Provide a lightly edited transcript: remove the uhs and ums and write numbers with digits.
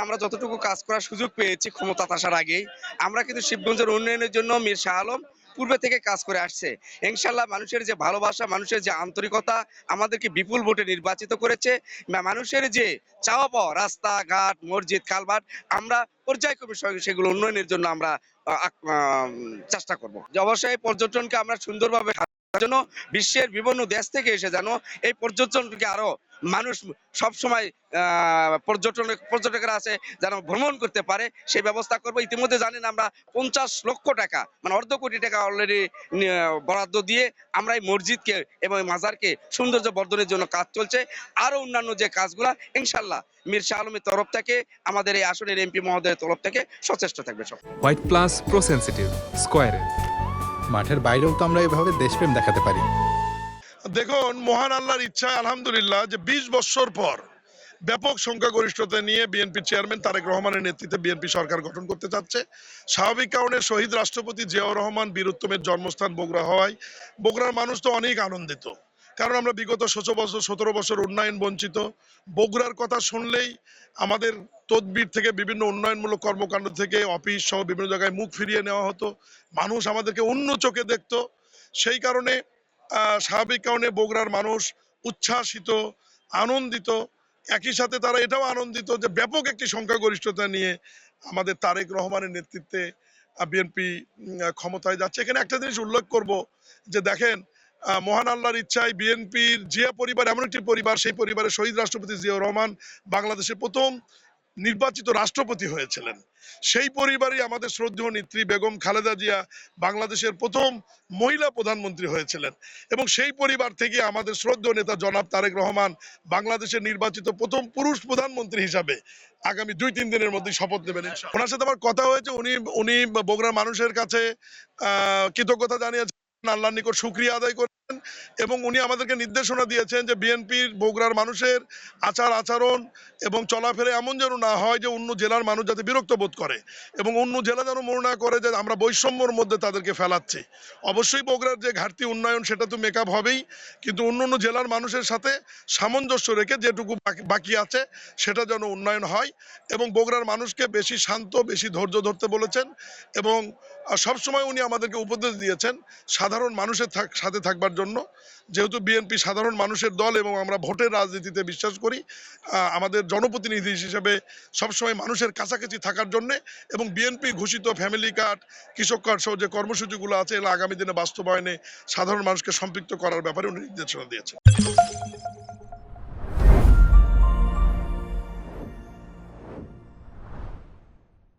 আমরা যতটুকু কাজ করার সুযোগ পেয়েছি ক্ষমতা আসার আগেই, আমরা কিন্তু শিবগঞ্জের উন্নয়নের জন্য মীর শাহ আলম পূর্বে থেকে কাজ করে আসছে। ইনশাল্লাহ মানুষের যে ভালোবাসা, মানুষের যে আন্তরিকতা আমাদেরকে বিপুল ভোটে নির্বাচিত করেছে। মানুষের যে চাওয়া পাওয়া, রাস্তাঘাট, মসজিদ, কালভার্ট, আমরা পর্যায়ক্রমে সেগুলো উন্নয়নের জন্য আমরা চেষ্টা করব। যে অবশ্যই পর্যটনকে আমরা সুন্দরভাবে জন্য বিশ্বের বিভিন্ন দেশ থেকে এসে যেন এই পর্যটনকে আরো মানুষ সব সময় পর্যটকেরা আছে যেন ভ্রমণ করতে পারে সেই ব্যবস্থা করবো। ইতিমধ্যে জানেন আমরা 50 লক্ষ টাকা মানে অর্ধ কোটি টাকা অলরেডি বরাদ্দ দিয়ে আমরা এই মসজিদকে এবং মাজারকে সৌন্দর্য বর্ধনের জন্য কাজ চলছে। আরো অন্যান্য যে কাজগুলা ইনশাল্লাহ মীর শাহ আলমের তরফ থেকে, আমাদের এই আসনের এমপি মহোদয়ের তরফ থেকে সচেষ্ট থাকবে সব। হোয়াইট প্লাস প্রো সেনসিটিভ স্কয়ারে মাঠের বাইরেও তো আমরা এভাবে দেশপ্রেম দেখাতে পারি। দেখুন, মহান আল্লাহর ইচ্ছায় আলহামদুলিল্লাহ যে 20 বছর পর ব্যাপক সংখ্যাগরিষ্ঠতা নিয়ে বিএনপি চেয়ারম্যান তারেক রহমানের নেতৃত্বে বিএনপি সরকার গঠন করতে চাচ্ছে। স্বাভাবিক কারণে শহীদ রাষ্ট্রপতি জিয়াউর রহমান বীর উত্তমের জন্মস্থান বগুড়া হওয়ায় বগুড়ার মানুষ তো অনেক আনন্দিত, কারণ আমরা বিগত 17 বছর উন্নয়ন বঞ্চিত। বগুড়ার কথা শুনলেই আমাদের তদবির থেকে বিভিন্ন উন্নয়নমূলক কর্মকাণ্ড থেকে অফিস সহ বিভিন্ন জায়গায় মুখ ফিরিয়ে নেওয়া হতো, মানুষ আমাদেরকে অন্য চোখে দেখত। সেই কারণে স্বাভাবিক কারণে বগুড়ার মানুষ উচ্ছ্বাসিত, আনন্দিত। একই সাথে তারা এটাও আনন্দিত যে ব্যাপক একটি সংখ্যাগরিষ্ঠতা নিয়ে আমাদের তারেক রহমানের নেতৃত্বে বিএনপি ক্ষমতায় যাচ্ছে। এখানে একটা জিনিস উল্লেখ করব যে দেখেন, মহান আল্লাহর ইচ্ছায় বিএনপির জিয়া পরিবার এমন একটি পরিবার, সেই পরিবারের শহীদ রাষ্ট্রপতি জিয়াউর রহমান বাংলাদেশের প্রথম নির্বাচিত রাষ্ট্রপতি হয়েছিলেন। সেই পরিবারই আমাদের শ্রদ্ধেয় নেত্রী বেগম খালেদা জিয়া বাংলাদেশের প্রথম মহিলা প্রধানমন্ত্রী হয়েছিলেন, এবং সেই পরিবার থেকে আমাদের শ্রদ্ধেয় নেতা জনাব তারেক রহমান বাংলাদেশের নির্বাচিত প্রথম পুরুষ প্রধানমন্ত্রী হিসাবে আগামী 2-3 দিনের মধ্যে শপথ নেবেন। ওনার সাথে আমার কথা হয়েছে, উনি বগুড়ার মানুষের কাছে কৃতজ্ঞতা জানিয়েছেন, আল্লাহর নিকট শুকরিয়া আদায় করেন, এবং উনি আমাদেরকে নির্দেশনা দিয়েছেন যে বিএনপির বগুড়ার মানুষের আচার আচরণ এবং চলাফেরা এমন যেন না হয় যে অন্য জেলার মানুষ যাতে বিরক্ত বোধ করে, এবং অন্য জেলা যেন মনে না করে যে আমরা বৈষম্যর মধ্যে তাদেরকে ফেলাচ্ছি। অবশ্যই বগুড়ার যে ঘাটতি উন্নয়ন সেটা তো মেকআপ হবেই, কিন্তু অন্য জেলার মানুষের সাথে সামঞ্জস্য রেখে যেটুকু বাকি আছে সেটা যেন উন্নয়ন হয়। এবং বগুড়ার মানুষকে বেশি শান্ত, বেশি ধৈর্য ধরতে বলেছেন, এবং সবসময় উনি আমাদেরকে উপদেশ দিয়েছেন সাধারণ মানুষের সাথে থাকবার জন্য। যেহেতু বিএনপি সাধারণ মানুষের দল এবং আমরা ভোটের রাজনীতিতে বিশ্বাস করি, আমাদের জনপ্রতিনিধি হিসেবে সবসময় মানুষের কাছাকাছি থাকার জন্য, এবং বিএনপি ঘোষিত ফ্যামিলি কার্ড, কৃষক কার্ড সহ যে কর্মসূচিগুলো আছে এগুলো আগামী দিনে বাস্তবায়নে সাধারণ মানুষকে সম্পৃক্ত করার ব্যাপারে উনি নির্দেশনা দিয়েছেন।